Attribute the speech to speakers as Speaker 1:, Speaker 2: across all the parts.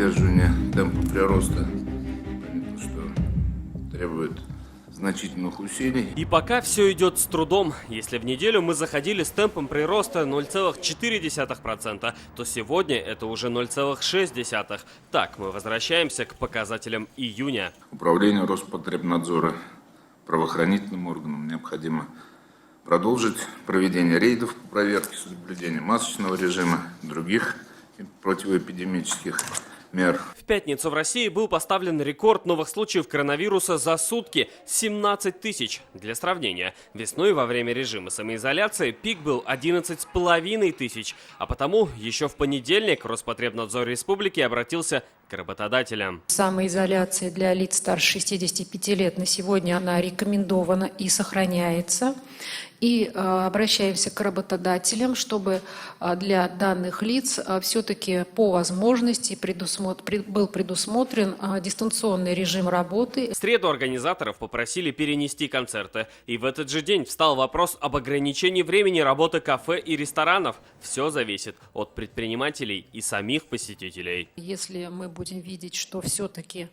Speaker 1: сдерживание темпа прироста, что требует значительных усилий.
Speaker 2: И пока все идет с трудом. Если в неделю мы заходили с темпом прироста 0,4%, то сегодня это уже 0,6%. Так, мы возвращаемся к показателям июня.
Speaker 1: Управлению Роспотребнадзора, правоохранительным органам необходимо продолжить проведение рейдов по проверке соблюдения масочного режима, других противоэпидемических мер.
Speaker 2: В пятницу в России был поставлен рекорд новых случаев коронавируса за сутки – 17 тысяч. Для сравнения, весной во время режима самоизоляции пик был 11,5 тысяч, а потому еще в понедельник Роспотребнадзор Республики обратился к работодателям.
Speaker 3: Самоизоляция для лиц старше 65 лет на сегодня она рекомендована и сохраняется. И обращаемся к работодателям, чтобы для данных лиц все-таки по возможности был предусмотрен дистанционный режим работы.
Speaker 2: В среду организаторов попросили перенести концерты. И в этот же день встал вопрос об ограничении времени работы кафе и ресторанов. Все зависит от предпринимателей и самих посетителей.
Speaker 3: Если мы будем видеть, что все-таки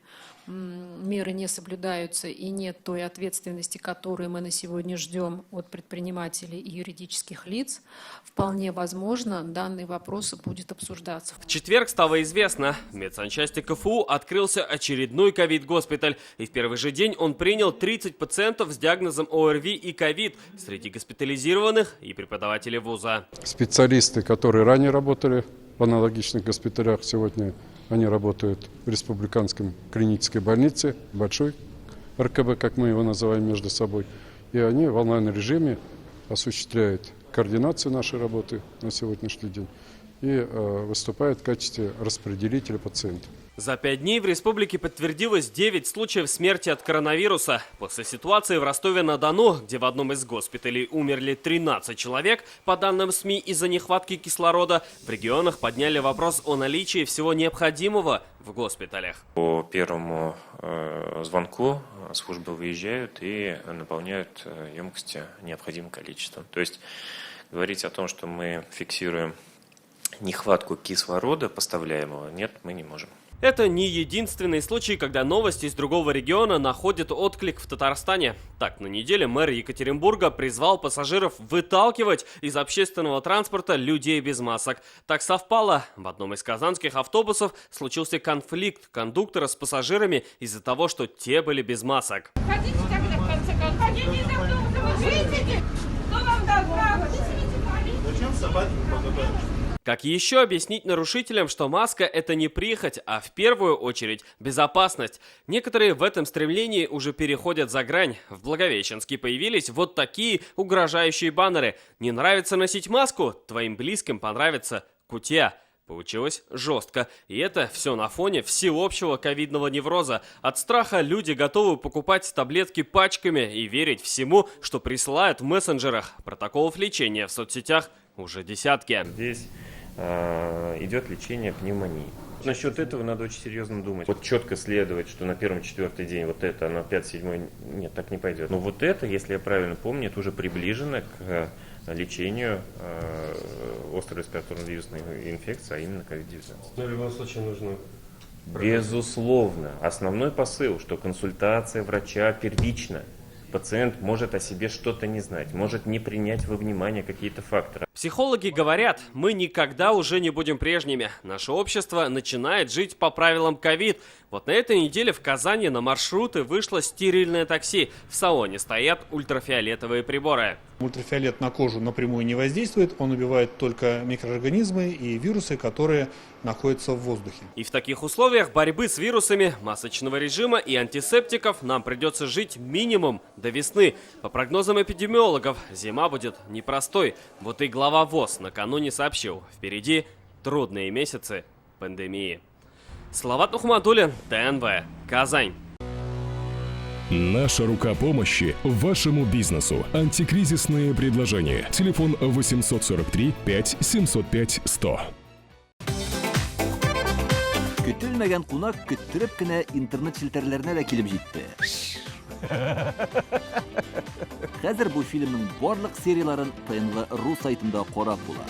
Speaker 3: меры не соблюдаются и нет той ответственности, которую мы на сегодня ждем от предпринимателей и юридических лиц, вполне возможно, данный вопрос будет обсуждаться.
Speaker 2: В четверг стало известно, в медсанчасти КФУ открылся очередной ковид-госпиталь. И в первый же день он принял 30 пациентов с диагнозом ОРВИ и ковид среди госпитализированных и преподавателей вуза.
Speaker 4: Специалисты, которые ранее работали в аналогичных госпиталях, сегодня они работают в республиканском клинической больнице, большой РКБ, как мы его называем между собой. И они в онлайн-режиме осуществляют координацию нашей работы на сегодняшний день и выступают в качестве распределителя пациентов.
Speaker 2: За 5 дней в республике подтвердилось 9 случаев смерти от коронавируса. После ситуации в Ростове-на-Дону, где в одном из госпиталей умерли 13 человек, по данным СМИ из-за нехватки кислорода, в регионах подняли вопрос о наличии всего необходимого в госпиталях.
Speaker 5: По первому звонку службы выезжают и наполняют емкости необходимым количеством. То есть говорить о том, что мы фиксируем нехватку кислорода поставляемого, нет, мы не можем.
Speaker 2: Это не единственный случай, когда новости из другого региона находят отклик в Татарстане. Так, на неделе мэр Екатеринбурга призвал пассажиров выталкивать из общественного транспорта людей без масок. Так совпало. В одном из казанских автобусов случился конфликт кондуктора с пассажирами из-за того, что те были без масок.
Speaker 6: Хотите тогда, в конце концов, ходите из автобуса, вы видите? Кто вам даст право?
Speaker 7: Зачем собаки покупают?
Speaker 2: Как еще объяснить нарушителям, что маска – это не прихоть, а в первую очередь безопасность? Некоторые в этом стремлении уже переходят за грань. В Благовещенске появились вот такие угрожающие баннеры. «Не нравится носить маску? Твоим близким понравится кутья». Получилось жестко. И это все на фоне всеобщего ковидного невроза. От страха люди готовы покупать таблетки пачками и верить всему, что присылают в мессенджерах. Протоколов лечения в соцсетях уже десятки.
Speaker 5: Здесь идет лечение пневмонии. Насчет этого надо очень серьезно думать. Вот четко следовать, что на 1-4 день вот это, а на 5-7 нет, так не пойдет. Но вот это, если я правильно помню, это уже приближено к лечению острой респираторной вирусной инфекции, а именно COVID-19.
Speaker 2: Но в любом случае нужно...
Speaker 5: Безусловно. Основной посыл, что консультация врача первична. Пациент может о себе что-то не знать, может не принять во внимание какие-то факторы.
Speaker 2: Психологи говорят, мы никогда уже не будем прежними. Наше общество начинает жить по правилам ковид. Вот на этой неделе в Казани на маршруты вышло стерильное такси. В салоне стоят ультрафиолетовые приборы.
Speaker 7: Ультрафиолет на кожу напрямую не воздействует, он убивает только микроорганизмы и вирусы, которые находятся в воздухе.
Speaker 2: И в таких условиях борьбы с вирусами, масочного режима и антисептиков нам придется жить минимум до весны. По прогнозам эпидемиологов, зима будет непростой. Вот и глава ВОЗ накануне сообщил, впереди трудные месяцы пандемии. Салават Мухаммадуллин, ТНВ, Казань.
Speaker 8: Наша рука помощи вашему бизнесу. Антикризисные предложения. Телефон 843 5 705 100.
Speaker 9: Көтелмәгән кунак көттөреп кенә интернет челтәрләренә дә килеп җитте. Хәзер бу фильмның барлык серияларын ТНВ.ру сайтында карап була.